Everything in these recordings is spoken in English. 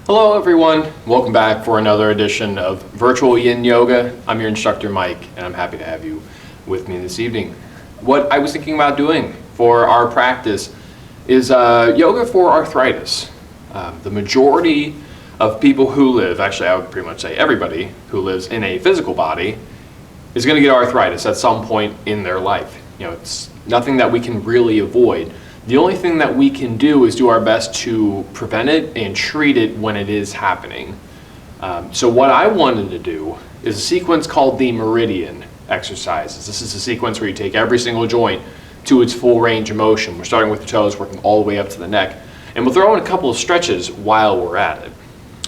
Hello everyone, welcome back for another edition of Virtual Yin Yoga. I'm your instructor Mike and I'm happy to have you with me this evening. What I was thinking about doing for our practice is yoga for arthritis. The majority of people who live, actually I would pretty much say everybody who lives in a physical body is going to get arthritis at some point in their life. It's nothing that we can really avoid. The only thing that we can do is do our best to prevent it and treat it when it is happening. So what I wanted to do is a sequence called the meridian exercises. This is a sequence where you take every single joint to its full range of motion. We're starting with the toes, working all the way up to the neck. And we'll throw in a couple of stretches while we're at it.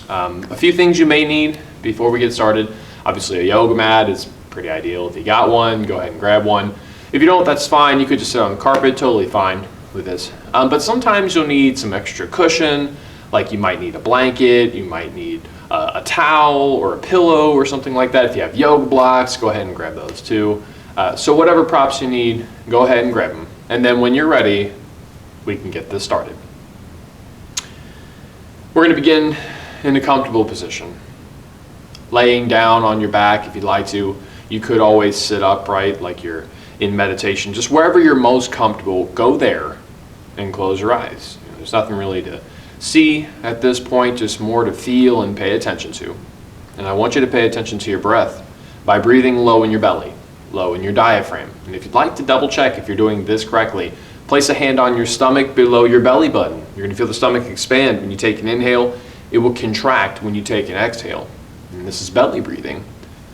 A few things you may need before we get started. Obviously a yoga mat is pretty ideal. If you got one, go ahead and grab one. If you don't, that's fine. You could just sit on the carpet, totally fine with this. But sometimes you'll need some extra cushion, like you might need a blanket, you might need a towel or a pillow or something like that. If you have yoga blocks, go ahead and grab those too. So whatever props you need, go ahead and grab them. And then when you're ready, we can get this started. We're going to begin in a comfortable position. Laying down on your back if you'd like to. You could always sit upright like you're in meditation. Just wherever you're most comfortable, go there and close your eyes. There's nothing really to see at this point, just more to feel and pay attention to. And I want you to pay attention to your breath by breathing low in your belly, low in your diaphragm. And if you'd like to double check if you're doing this correctly, place a hand on your stomach below your belly button. You're going to feel the stomach expand when you take an inhale. It will contract when you take an exhale. And this is belly breathing.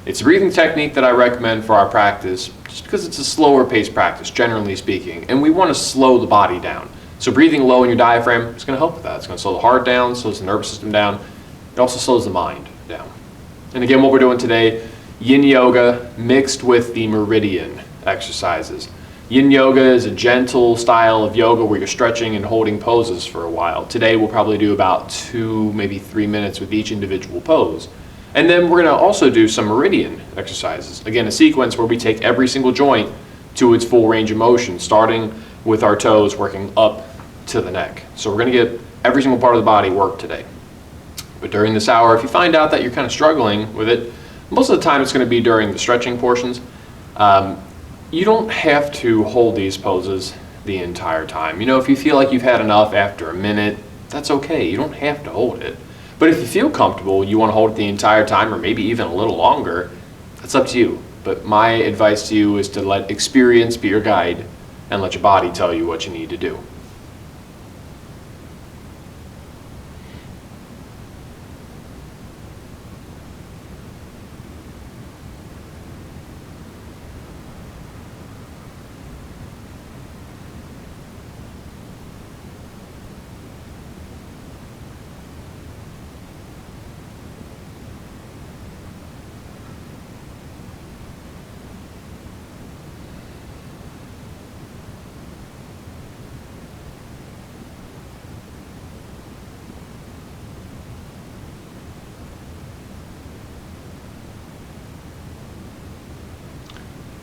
It's a breathing technique that I recommend for our practice just because it's a slower paced practice, generally speaking, and we want to slow the body down. So breathing low in your diaphragm is going to help with that. It's going to slow the heart down, slows the nervous system down. It also slows the mind down. And again, what we're doing today, Yin Yoga mixed with the meridian exercises. Yin Yoga is a gentle style of yoga where you're stretching and holding poses for a while. Today we'll probably do about 2, maybe 3 minutes with each individual pose. And then we're going to also do some meridian exercises. Again, a sequence where we take every single joint to its full range of motion, starting with our toes working up to the neck. So we're going to get every single part of the body worked today. But during this hour, if you find out that you're kind of struggling with it, most of the time it's going to be during the stretching portions. You don't have to hold these poses the entire time. If you feel like you've had enough after a minute, that's okay. You don't have to hold it. But if you feel comfortable, you want to hold it the entire time or maybe even a little longer, that's up to you. But my advice to you is to let experience be your guide and let your body tell you what you need to do.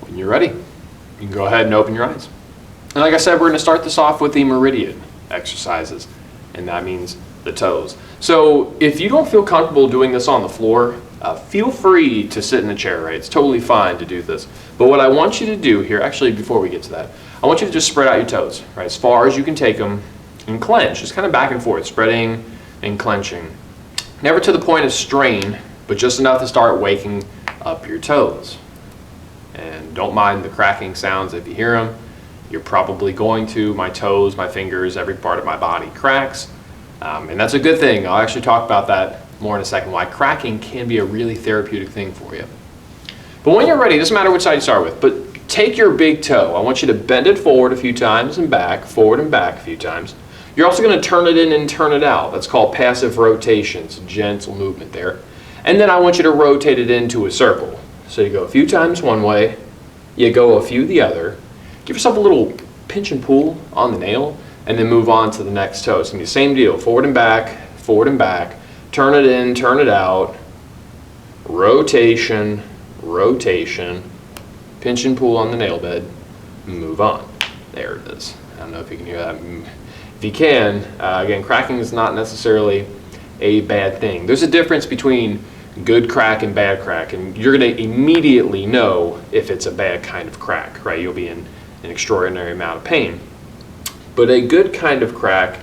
When you're ready, you can go ahead and open your eyes. And like I said, we're going to start this off with the meridian exercises, and that means the toes. So if you don't feel comfortable doing this on the floor, feel free to sit in a chair, right? It's totally fine to do this. But what I want you to do here, actually before we get to that, I want you to just spread out your toes, right, as far as you can take them, and clench, just kind of back and forth, spreading and clenching. Never to the point of strain, but just enough to start waking up your toes. And don't mind the cracking sounds if you hear them. You're probably going to. My toes, my fingers, every part of my body cracks. And that's a good thing. I'll actually talk about that more in a second, why cracking can be a really therapeutic thing for you. But when you're ready, it doesn't matter which side you start with, but take your big toe. I want you to bend it forward a few times and back, forward and back a few times. You're also going to turn it in and turn it out. That's called passive rotation. It's a gentle movement there. And then I want you to rotate it into a circle. So you go a few times one way, you go a few the other, give yourself a little pinch and pull on the nail, and then move on to the next toe. It's going to be the same deal, forward and back, turn it in, turn it out, rotation, rotation, pinch and pull on the nail bed, move on. There it is. I don't know if you can hear that. If you can, again, cracking is not necessarily a bad thing. There's a difference between good crack and bad crack, and you're going to immediately know if it's a bad kind of crack, right? You'll be in an extraordinary amount of pain. But a good kind of crack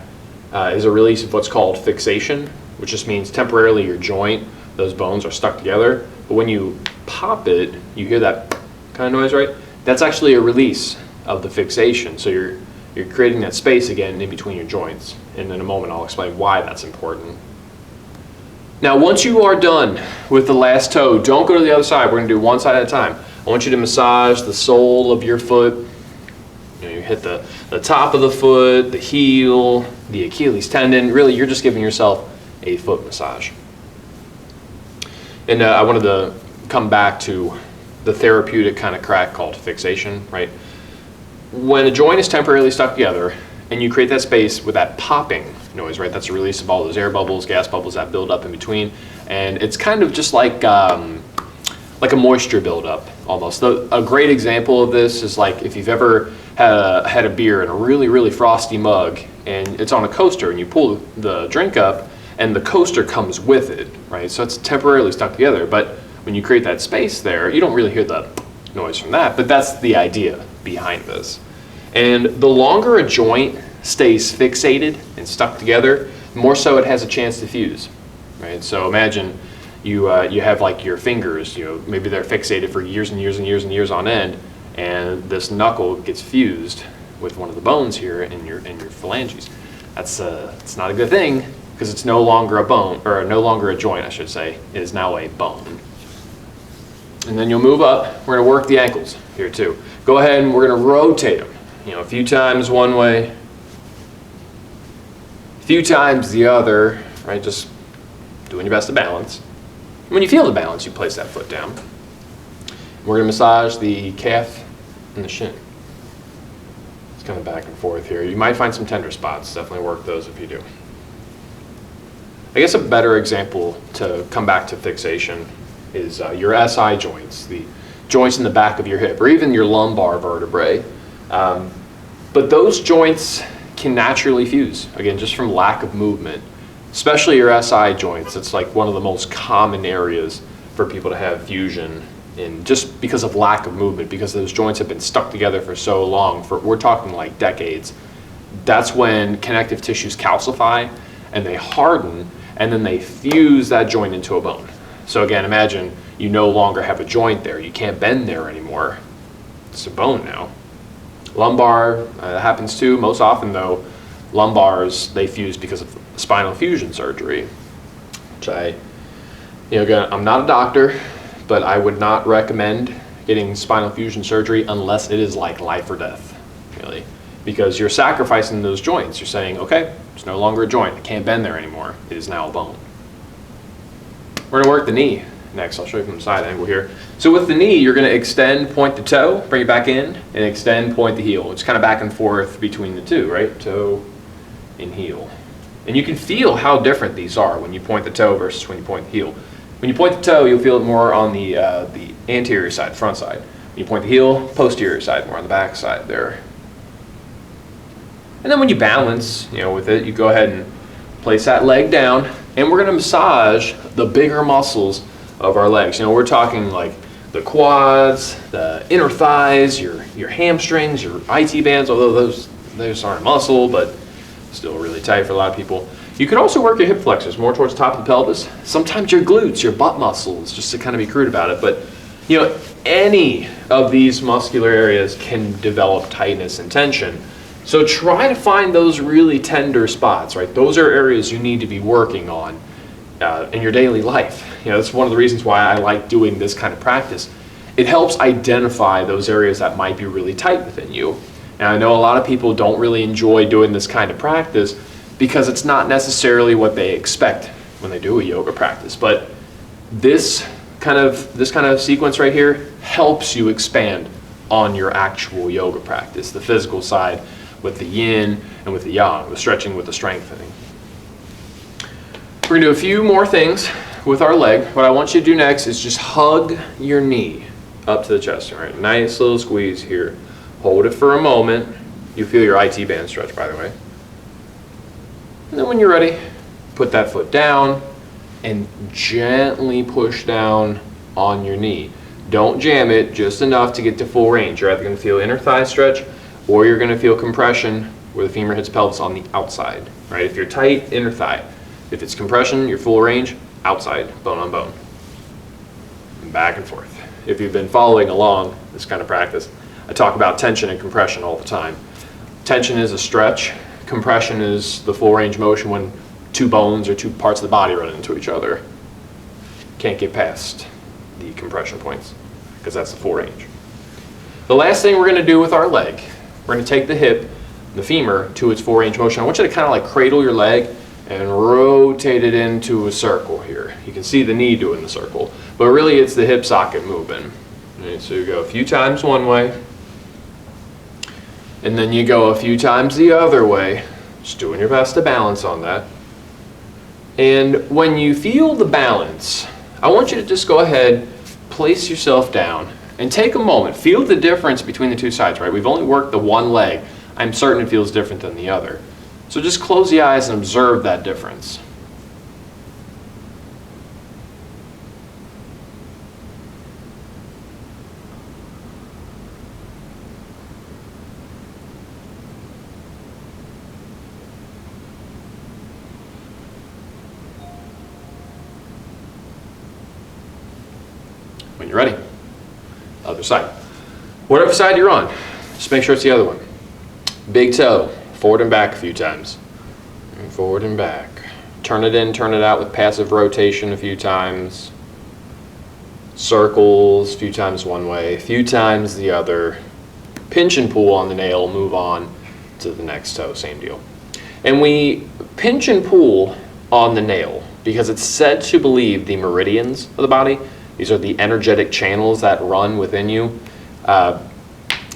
is a release of what's called fixation, which just means temporarily your joint, those bones are stuck together. But when you pop it, you hear that kind of noise, right? That's actually a release of the fixation. So you're creating that space again in between your joints. And in a moment, I'll explain why that's important. Now, once you are done with the last toe, don't go to the other side. We're going to do one side at a time. I want you to massage the sole of your foot. You hit the top of the foot, the heel, the Achilles tendon. Really, you're just giving yourself a foot massage. And I wanted to come back to the therapeutic kind of crack called fixation, right? When a joint is temporarily stuck together and you create that space with that popping noise, right? That's a release of all those air bubbles, gas bubbles that build up in between. And it's kind of just like a moisture buildup almost. A great example of this is like if you've ever had a beer in a really, really frosty mug and it's on a coaster and you pull the drink up and the coaster comes with it, right? So it's temporarily stuck together. But when you create that space there, you don't really hear the noise from that, but that's the idea behind this. And the longer a joint stays fixated and stuck together, the more so it has a chance to fuse, right? So imagine you have like your fingers, maybe they're fixated for years and years and years and years on end, and this knuckle gets fused with one of the bones here in your phalanges. It's not a good thing because it's no longer a bone, or no longer a joint, I should say. It is now a bone. And then you'll move up. We're going to work the ankles here too. Go ahead and we're going to rotate them. A few times one way, a few times the other, right? Just doing your best to balance. When you feel the balance, you place that foot down. We're going to massage the calf and the shin. It's kind of back and forth here. You might find some tender spots. Definitely work those if you do. I guess a better example to come back to fixation is your SI joints, the joints in the back of your hip, or even your lumbar vertebrae. But those joints can naturally fuse, again, just from lack of movement, especially your SI joints. It's like one of the most common areas for people to have fusion in, just because of lack of movement, because those joints have been stuck together for so long, we're talking like decades. That's when connective tissues calcify and they harden, and then they fuse that joint into a bone. So again, imagine you no longer have a joint there. You can't bend there anymore. It's a bone now. Lumbar happens too. Most often though, lumbars, they fuse because of spinal fusion surgery, which again, I'm not a doctor, but I would not recommend getting spinal fusion surgery unless it is like life or death, really. Because you're sacrificing those joints. You're saying, okay, it's no longer a joint. I can't bend there anymore. It is now a bone. We're gonna work the knee next. I'll show you from the side angle here. So with the knee, you're gonna extend, point the toe, bring it back in, and extend, point the heel. It's kind of back and forth between the two, right? Toe and heel. And you can feel how different these are when you point the toe versus when you point the heel. When you point the toe, you'll feel it more on the anterior side, front side. When you point the heel, posterior side, more on the back side there. And then when you balance, with it, you go ahead and place that leg down, and we're going to massage the bigger muscles of our legs. We're talking like the quads, the inner thighs, your hamstrings, your IT bands, although those aren't muscle, but still really tight for a lot of people. You can also work your hip flexors more towards the top of the pelvis. Sometimes your glutes, your butt muscles, just to kind of be crude about it. But any of these muscular areas can develop tightness and tension. So try to find those really tender spots, right? Those are areas you need to be working on in your daily life. That's one of the reasons why I like doing this kind of practice. It helps identify those areas that might be really tight within you. And I know a lot of people don't really enjoy doing this kind of practice because it's not necessarily what they expect when they do a yoga practice. But this kind of sequence right here helps you expand on your actual yoga practice, the physical side, with the yin and with the yang, the stretching with the strengthening. We're going to do a few more things with our leg. What I want you to do next is just hug your knee up to the chest. All right, nice little squeeze here. Hold it for a moment. You feel your IT band stretch, by the way. And then when you're ready, Put that foot down and gently push down on your knee. Don't jam it, just enough to get to full range. You're either going to feel inner thigh stretch or you're going to feel compression where the femur hits pelvis on the outside, right? If you're tight, inner thigh. If it's compression, you're full range, outside, bone on bone. And back and forth. If you've been following along this kind of practice, I talk about tension and compression all the time. Tension is a stretch. Compression is the full range motion when two bones or two parts of the body run into each other. Can't get past the compression points because that's the full range. The last thing we're going to do with our leg, we're going to take the hip, the femur, to its full range motion. I want you to kind of like cradle your leg and rotate it into a circle here. You can see the knee doing the circle, but really it's the hip socket moving. Right, so you go a few times one way, and then you go a few times the other way, just doing your best to balance on that. And when you feel the balance, I want you to just go ahead, place yourself down, and take a moment. Feel the difference between the two sides, right? We've only worked the one leg. I'm certain it feels different than the other. So just close the eyes and observe that difference. When you're ready, other side. Whatever side you're on, just make sure it's the other one. Big toe, forward and back a few times. And forward and back. Turn it in, turn it out with passive rotation a few times. Circles, a few times one way, a few times the other. Pinch and pull on the nail, move on to the next toe, same deal. And we pinch and pull on the nail because it's said to believe the meridians of the body, these are the energetic channels that run within you.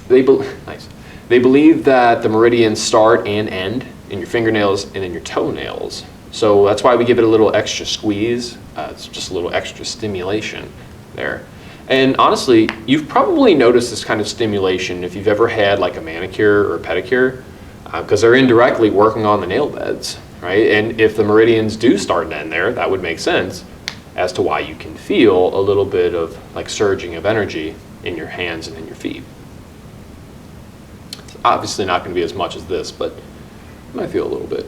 They believe that the meridians start and end in your fingernails and in your toenails. So that's why we give it a little extra squeeze. It's just a little extra stimulation there. And honestly, you've probably noticed this kind of stimulation if you've ever had like a manicure or a pedicure, because they're indirectly working on the nail beds, right? And if the meridians do start and end there, that would make sense as to why you can feel a little bit of like surging of energy in your hands and in your feet. It's obviously not going to be as much as this, but you might feel a little bit.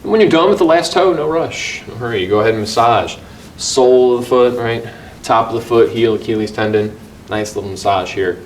And when you're done with the last toe, no rush, no hurry. You go ahead and massage sole of the foot, right? Top of the foot, heel, Achilles tendon. Nice little massage here.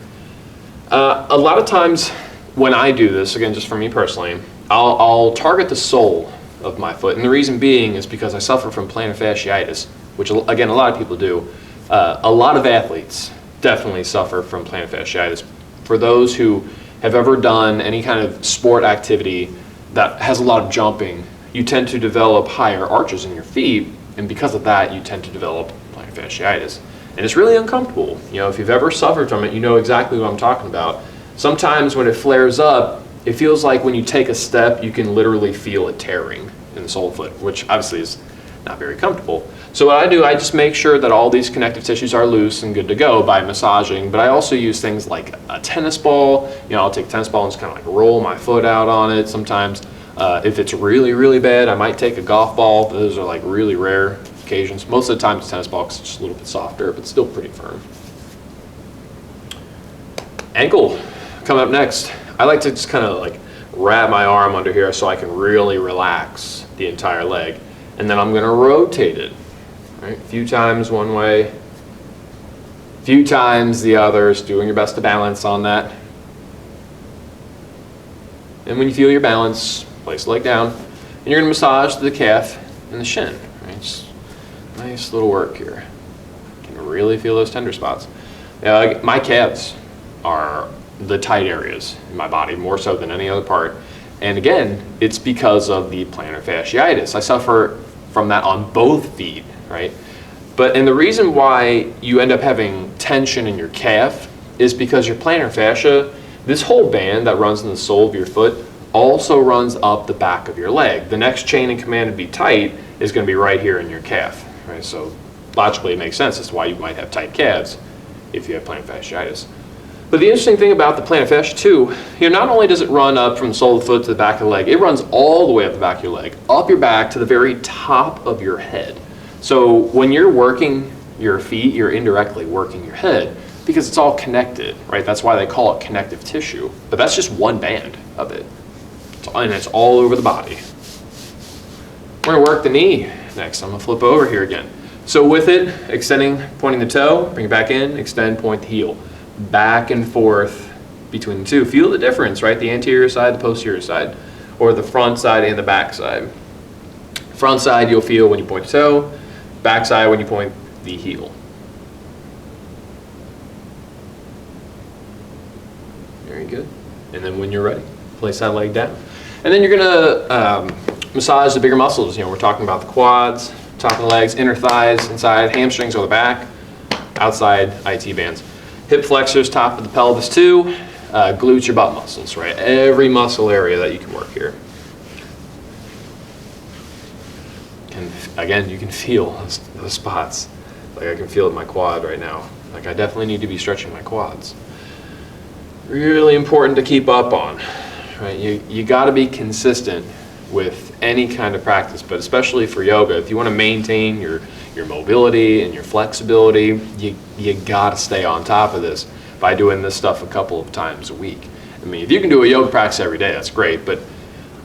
A lot of times when I do this, again, just for me personally, I'll target the sole of my foot, and the reason being is because I suffer from plantar fasciitis, which again a lot of people do. A lot of athletes definitely suffer from plantar fasciitis. For those who have ever done any kind of sport activity that has a lot of jumping, you tend to develop higher arches in your feet, and because of that you tend to develop plantar fasciitis. And it's really uncomfortable. You know, if you've ever suffered from it, you know exactly what I'm talking about. Sometimes when it flares up, it feels like when you take a step, you can literally feel it tearing in the sole of the foot, which obviously is not very comfortable. So what I do, I just make sure that all these connective tissues are loose and good to go by massaging, but I also use things like a tennis ball. You know, I'll take a tennis ball and just kind of like roll my foot out on it. Sometimes if it's really, really bad, I might take a golf ball, but those are like really rare occasions. Most of the time it's a tennis ball because it's just a little bit softer, but still pretty firm. Ankle, coming up next. I like to just kind of like wrap my arm under here so I can really relax the entire leg. And then I'm going to rotate it, right? A few times one way, a few times the others, doing your best to balance on that. And when you feel your balance, place the leg down, and you're going to massage the calf and the shin, right? Just nice little work here. You can really feel those tender spots. My calves are the tight areas in my body, more so than any other part. And again, it's because of the plantar fasciitis. I suffer from that on both feet, right? And the reason why you end up having tension in your calf is because your plantar fascia, this whole band that runs in the sole of your foot, also runs up the back of your leg. The next chain in command to be tight is going to be right here in your calf, right? So logically it makes sense as to why you might have tight calves if you have plantar fasciitis. But the interesting thing about the plantar fascia too, not only does it run up from the sole of the foot to the back of the leg, it runs all the way up the back of your leg, up your back to the very top of your head. So when you're working your feet, you're indirectly working your head because it's all connected, right? That's why they call it connective tissue. But that's just one band of it. And it's all over the body. We're gonna work the knee next. I'm gonna flip over here again. So with it, extending, pointing the toe, bring it back in, extend, point the heel. Back and forth between the two. Feel the difference, right? The anterior side, the posterior side, or the front side and the back side. Front side you'll feel when you point the toe, back side when you point the heel. Very good. And then when you're ready, place that leg down. And then you're gonna massage the bigger muscles. We're talking about the quads, top of the legs, inner thighs, inside, hamstrings or the back, outside IT bands. Hip flexors, top of the pelvis too, glutes, your butt muscles, right? Every muscle area that you can work here. And again, you can feel those spots. Like I can feel it in my quad right now. Like I definitely need to be stretching my quads. Really important to keep up on, right? You gotta be consistent with any kind of practice, but especially for yoga, if you wanna maintain your mobility and your flexibility, you gotta stay on top of this by doing this stuff a couple of times a week. I mean, if you can do a yoga practice every day, that's great, but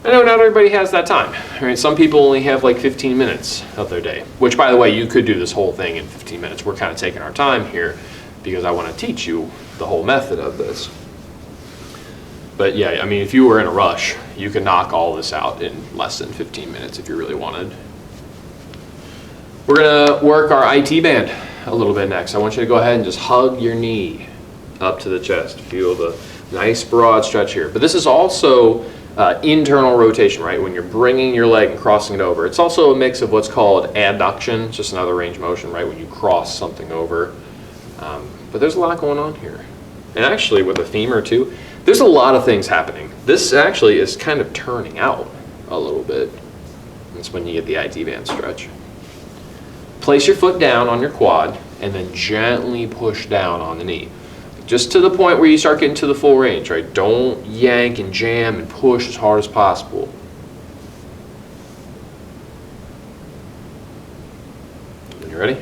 I know not everybody has that time. Right? Some people only have like 15 minutes of their day, which by the way, you could do this whole thing in 15 minutes. We're kind of taking our time here because I wanna teach you the whole method of this. But yeah, I mean, if you were in a rush, you could knock all this out in less than 15 minutes if you really wanted. We're gonna work our IT band a little bit next. I want you to go ahead and just hug your knee up to the chest. Feel the nice broad stretch here. But this is also internal rotation, right? When you're bringing your leg and crossing it over. It's also a mix of what's called adduction, just another range of motion, right? When you cross something over. But there's a lot going on here. And actually with the femur too, there's a lot of things happening. This actually is kind of turning out a little bit. That's when you get the IT band stretch. Place your foot down on your quad and then gently push down on the knee. Just to the point where you start getting to the full range, right? Don't yank and jam and push as hard as possible. When you're ready,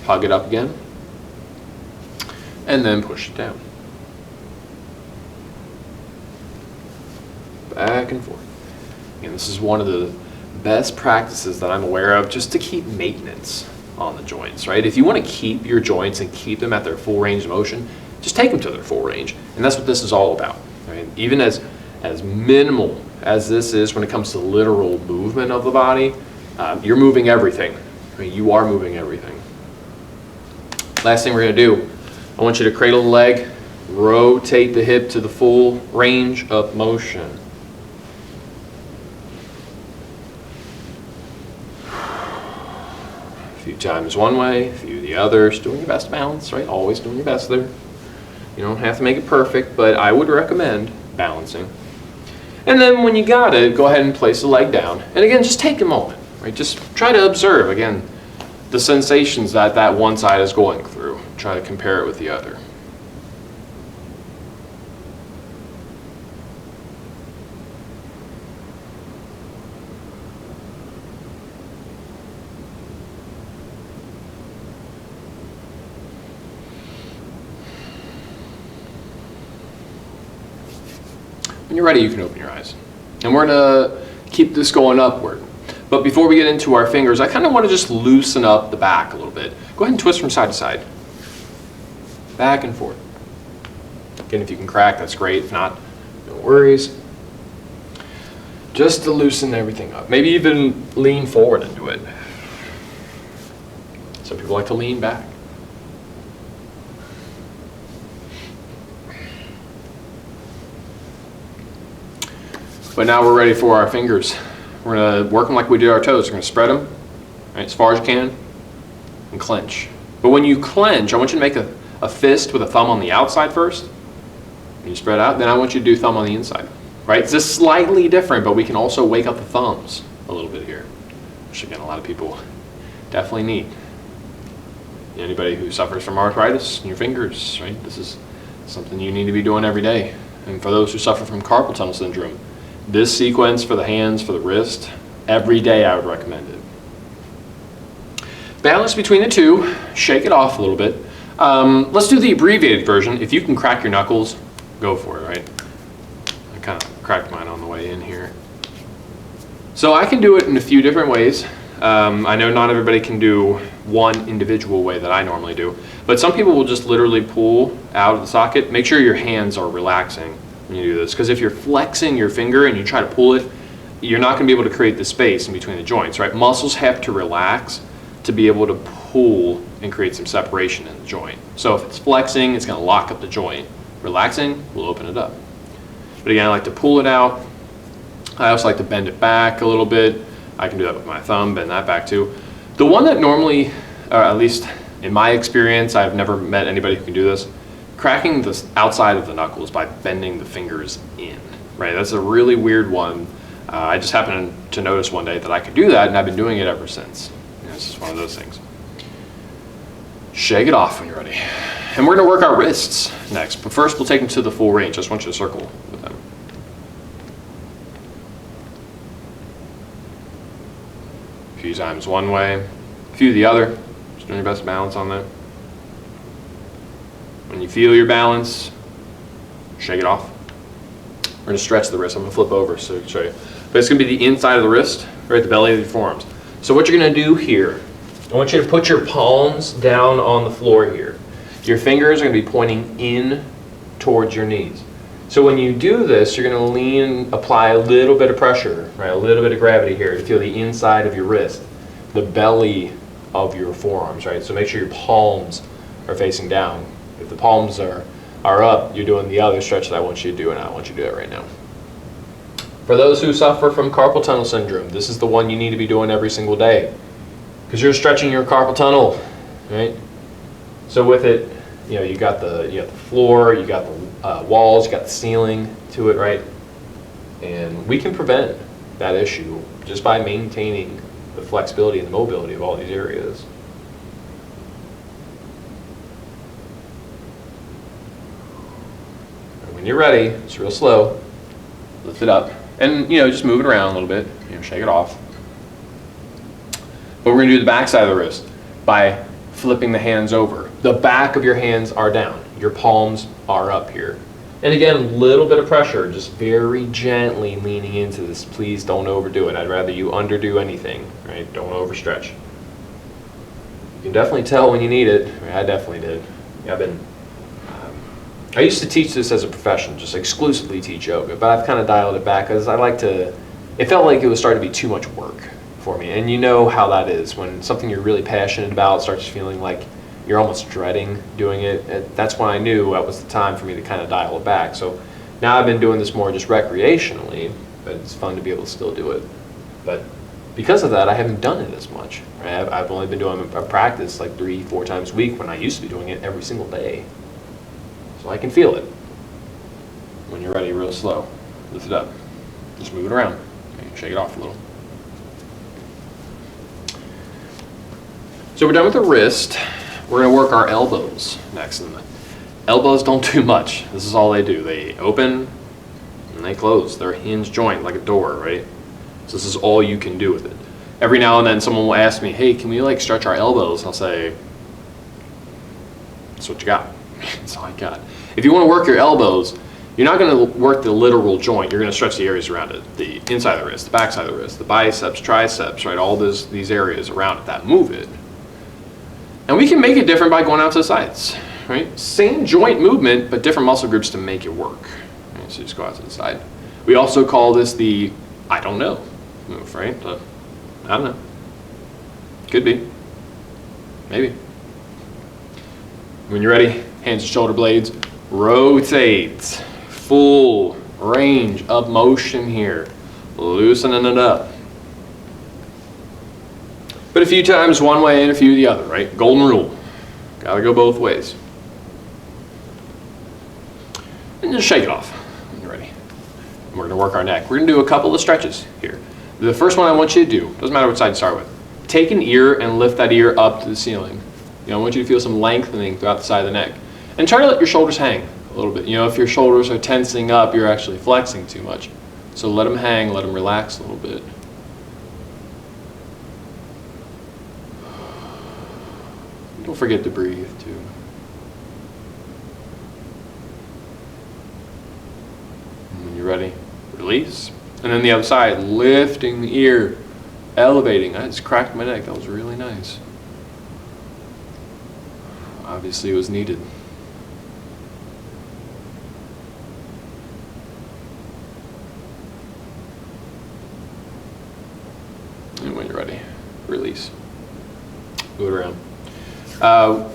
hug it up again and then push it down. Back and forth. And this is one of the best practices that I'm aware of just to keep maintenance on the joints, right? If you want to keep your joints and keep them at their full range of motion, just take them to their full range. And that's what this is all about, right? Even as minimal as this is when it comes to literal movement of the body, you're moving everything. Right? You are moving everything. Last thing we're going to do, I want you to cradle the leg, rotate the hip to the full range of motion. A few times one way, a few the other, doing your best to balance, right? Always doing your best there. You don't have to make it perfect, but I would recommend balancing. And then when you got it, go ahead and place the leg down. And again, just take a moment, right? Just try to observe, again, the sensations that one side is going through. Try to compare it with the other. When you're ready, you can open your eyes. And we're gonna keep this going upward. But before we get into our fingers, I kind of want to just loosen up the back a little bit. Go ahead and twist from side to side. Back and forth. Again, if you can crack, that's great. If not, no worries. Just to loosen everything up. Maybe even lean forward into it. Some people like to lean back. But now we're ready for our fingers. We're going to work them like we did our toes. We're going to spread them right, as far as you can and clench. But when you clench, I want you to make a fist with a thumb on the outside first. And you spread out. Then I want you to do thumb on the inside. Right? It's just slightly different, but we can also wake up the thumbs a little bit here, which again, a lot of people definitely need. Anybody who suffers from arthritis in your fingers, right? This is something you need to be doing every day. And for those who suffer from carpal tunnel syndrome, this sequence for the hands, for the wrist, every day I would recommend it. Balance between the two, shake it off a little bit. Let's do the abbreviated version. If you can crack your knuckles, go for it, right? I kind of cracked mine on the way in here. So I can do it in a few different ways. I know not everybody can do one individual way that I normally do, but some people will just literally pull out of the socket. Make sure your hands are relaxing when you do this, because if you're flexing your finger and you try to pull it, you're not going to be able to create the space in between the joints, right? Muscles have to relax to be able to pull and create some separation in the joint. So if it's flexing, it's going to lock up the joint. Relaxing will open it up. But again, I like to pull it out. I also like to bend it back a little bit. I can do that with my thumb, bend that back too. The one that normally, or at least in my experience, I've never met anybody who can do this, cracking the outside of the knuckles by bending the fingers in, right? That's a really weird one. I just happened to notice one day that I could do that, and I've been doing it ever since. It's just one of those things. Shake it off when you're ready. And we're gonna work our wrists next, but first we'll take them to the full range. I just want you to circle with them. A few times one way, a few the other. Just doing your best balance on that. When you feel your balance, shake it off. We're gonna stretch the wrist. I'm gonna flip over so I can show you. But it's gonna be the inside of the wrist, right, the belly of your forearms. So what you're gonna do here, I want you to put your palms down on the floor here. Your fingers are gonna be pointing in towards your knees. So when you do this, you're gonna lean, apply a little bit of pressure, right, a little bit of gravity here to feel the inside of your wrist, the belly of your forearms, right? So make sure your palms are facing down. If the palms are up, you're doing the other stretch that I want you to do, and I want you to do it right now. For those who suffer from carpal tunnel syndrome, this is the one you need to be doing every single day, because you're stretching your carpal tunnel, right? So with it, you got the floor, you got the walls, you got the ceiling to it, right? And we can prevent that issue just by maintaining the flexibility and the mobility of all these areas. And when you're ready, it's real slow. Lift it up, and just move it around a little bit. Shake it off. But we're going to do the back side of the wrist by flipping the hands over. The back of your hands are down. Your palms are up here. And again, a little bit of pressure, just very gently leaning into this. Please don't overdo it. I'd rather you underdo anything, right? Don't overstretch. You can definitely tell when you need it. I definitely did. I used to teach this as a profession, just exclusively teach yoga, but I've kind of dialed it back because it felt like it was starting to be too much work for me. And you know how that is. When something you're really passionate about starts feeling like you're almost dreading doing it, that's when I knew that was the time for me to kind of dial it back. So now I've been doing this more just recreationally, but it's fun to be able to still do it. But because of that, I haven't done it as much. Right? I've only been doing a practice like 3-4 times a week when I used to be doing it every single day. So I can feel it. When you're ready, real slow. Lift it up. Just move it around. Okay, shake it off a little. So we're done with the wrist. We're going to work our elbows next. And the elbows don't do much. This is all they do. They open and they close. They're a hinge joint like a door, right? So this is all you can do with it. Every now and then someone will ask me, hey, can we stretch our elbows? And I'll say, that's what you got. That's all I got. If you want to work your elbows, you're not going to work the literal joint. You're going to stretch the areas around it. The inside of the wrist, the back side of the wrist, the biceps, triceps, right? All these areas around it that move it. And we can make it different by going out to the sides, right? Same joint movement, but different muscle groups to make it work. Right? So just go out to the side. We also call this the I don't know move, right? I don't know. Could be. Maybe. When you're ready, hands to shoulder blades, rotate. Full range of motion here. Loosening it up. But a few times one way and a few the other, right? Golden rule. Gotta go both ways. And just shake it off when you're ready. And we're gonna work our neck. We're gonna do a couple of stretches here. The first one I want you to do, doesn't matter what side you start with, take an ear and lift that ear up to the ceiling. I want you to feel some lengthening throughout the side of the neck. And try to let your shoulders hang a little bit. You know, if your shoulders are tensing up, you're actually flexing too much. So let them hang, let them relax a little bit. Don't forget to breathe too. And when you're ready, release. And then the other side, lifting the ear, elevating. I just cracked my neck. That was really nice. Obviously it was needed. And when you're ready, release. Move it around.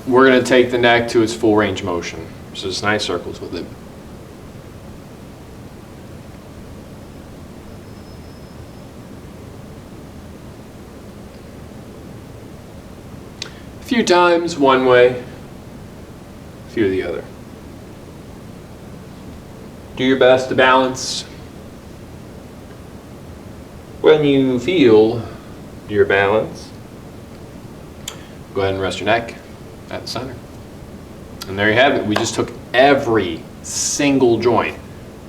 We're going to take the neck to its full range of motion. So just nice circles with it. A few times one way, a few the other. Do your best to balance. When you feel your balance, go ahead and rest your neck at the center. And there you have it. We just took every single joint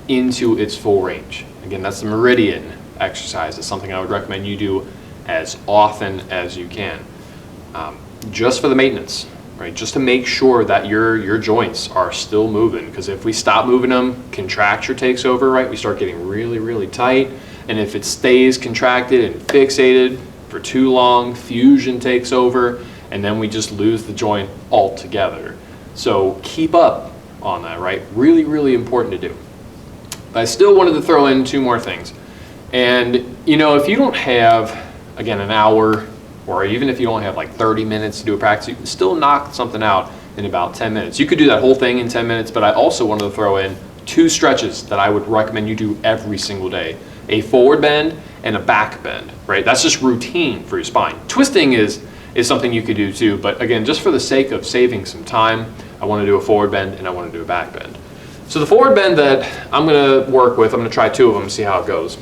into its full range. Again, that's the meridian exercise. It's something I would recommend you do as often as you can. Just for the maintenance, right? Just to make sure that your joints are still moving. Because if we stop moving them, contracture takes over, right? We start getting really, really tight. And if it stays contracted and fixated for too long, fusion takes over, and then we just lose the joint altogether. So keep up on that, right? Really, really important to do. But I still wanted to throw in two more things. And you know, if you don't have, again, an hour, or even if you only have like 30 minutes to do a practice, you can still knock something out in about 10 minutes. You could do that whole thing in 10 minutes, but I also wanted to throw in two stretches that I would recommend you do every single day. A forward bend and a back bend, right? That's just routine for your spine. Twisting is something you could do too, but again, just for the sake of saving some time, I want to do a forward bend and I want to do a back bend. So the forward bend that I'm going to work with, I'm going to try two of them and see how it goes,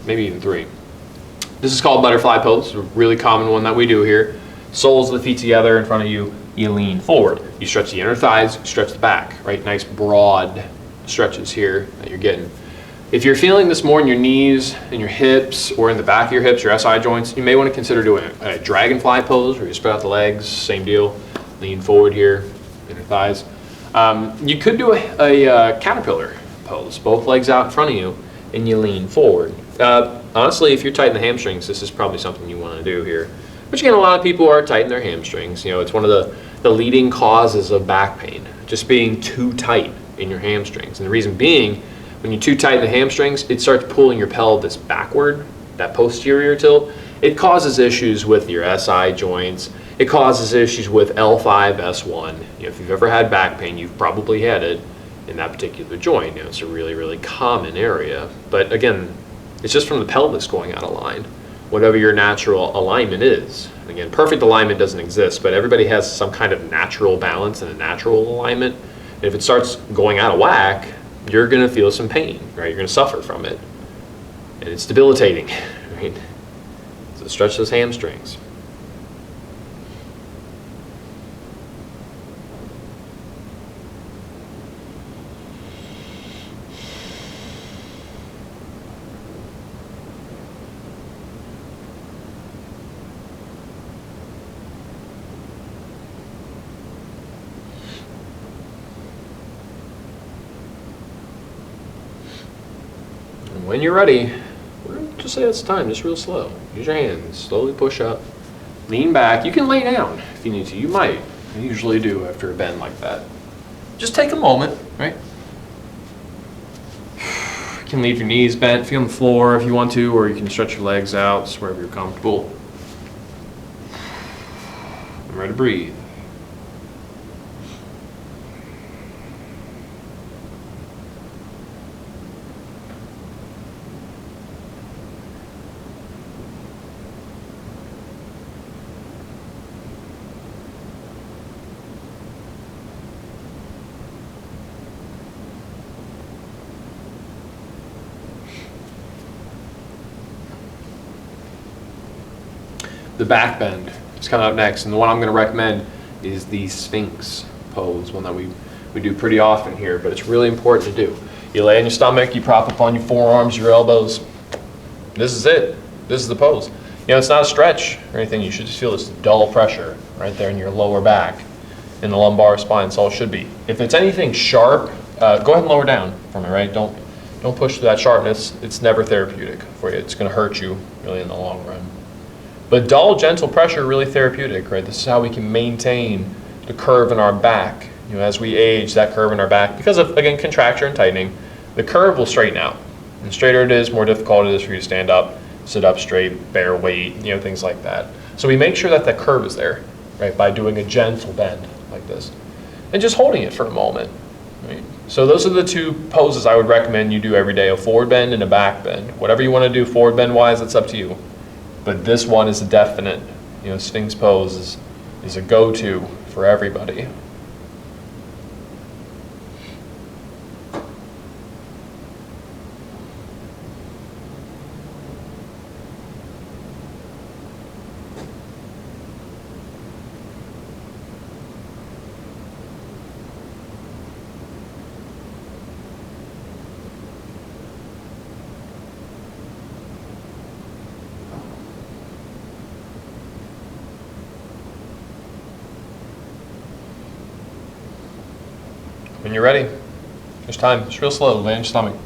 maybe even three. This is called butterfly pose. It's a really common one that we do here. Soles of the feet together in front of you, you lean forward. You stretch the inner thighs, stretch the back, right? Nice broad stretches here that you're getting. If you're feeling this more in your knees and your hips or in the back of your hips, your SI joints, you may want to consider doing a dragonfly pose where you spread out the legs, same deal. Lean forward here, inner thighs. You could do a caterpillar pose, both legs out in front of you, and you lean forward. Honestly, if you're tight in the hamstrings, this is probably something you want to do here. But again, a lot of people are tight in their hamstrings. You know, it's one of the leading causes of back pain, just being too tight in your hamstrings. And the reason being, when you're too tight in the hamstrings, it starts pulling your pelvis backward, that posterior tilt. It causes issues with your SI joints. It causes issues with L5, S1. You know, if you've ever had back pain, you've probably had it in that particular joint. You know, it's a really, really common area. But again, it's just from the pelvis going out of line, whatever your natural alignment is. Again, perfect alignment doesn't exist, but everybody has some kind of natural balance and a natural alignment. And if it starts going out of whack, you're going to feel some pain, right? You're going to suffer from it. And it's debilitating, right? So stretch those hamstrings. When you're ready, just say it's time, just real slow. Use your hands, slowly push up, lean back. You can lay down if you need to. You might, I usually do after a bend like that. Just take a moment, right? You can leave your knees bent, feel on the floor if you want to, or you can stretch your legs out, just wherever you're comfortable. I'm ready to breathe. The back bend is coming up next, and the one I'm going to recommend is the Sphinx pose, one that we we do pretty often here, but it's really important to do. You lay on your stomach, you prop up on your forearms, your elbows. This is it. This is the pose. It's not a stretch or anything. You should just feel this dull pressure right there in your lower back, in the lumbar spine. That's all it should be. If it's anything sharp, go ahead and lower down for me, right? Don't push through that sharpness. It's never therapeutic for you. It's going to hurt you really in the long run. But dull, gentle pressure, really therapeutic, right? This is how we can maintain the curve in our back. As we age, that curve in our back, because of, again, contracture and tightening, the curve will straighten out. And the straighter it is, more difficult it is for you to stand up, sit up straight, bear weight, things like that. So we make sure that that curve is there, right, by doing a gentle bend like this. And just holding it for a moment, right? So those are the two poses I would recommend you do every day, a forward bend and a back bend. Whatever you want to do forward bend wise, it's up to you. But this one is a definite, Sphinx pose is a go-to for everybody. When you're ready, there's time. Just real slow, lay on your stomach.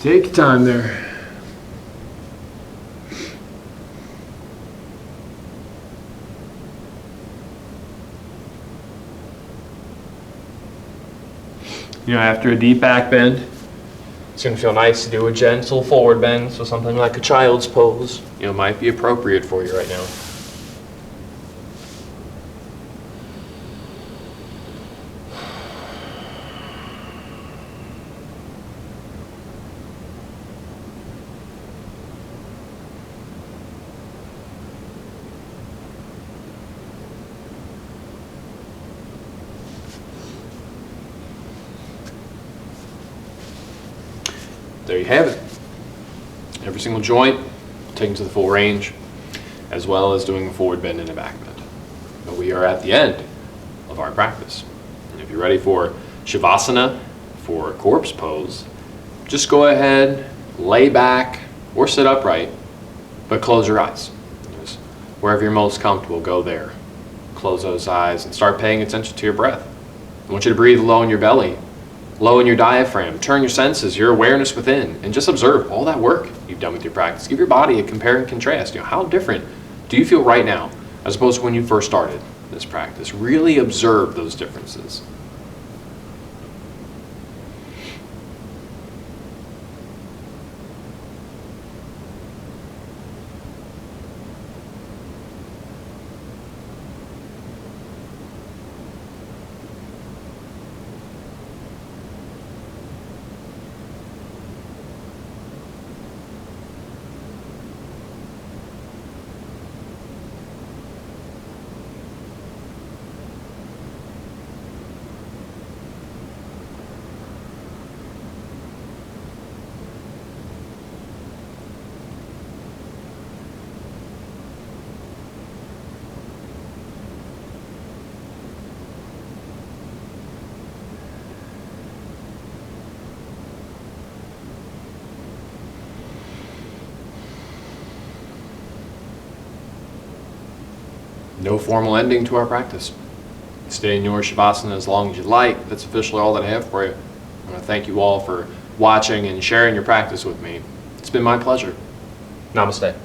Take your time there. After a deep back bend, it's going to feel nice to do a gentle forward bend, so something like a child's pose, might be appropriate for you right now. There you have it. Every single joint taken to the full range, as well as doing a forward bend and a back bend. But we are at the end of our practice. And if you're ready for Shavasana, for corpse pose, just go ahead, lay back, or sit upright, but close your eyes. Just wherever you're most comfortable, go there. Close those eyes and start paying attention to your breath. I want you to breathe low in your belly, low in your diaphragm, turn your senses, your awareness within, and just observe all that work you've done with your practice. Give your body a compare and contrast. How different do you feel right now as opposed to when you first started this practice? Really observe those differences. No formal ending to our practice. Stay in your Shavasana as long as you like. That's officially all that I have for you. I want to thank you all for watching and sharing your practice with me. It's been my pleasure. Namaste.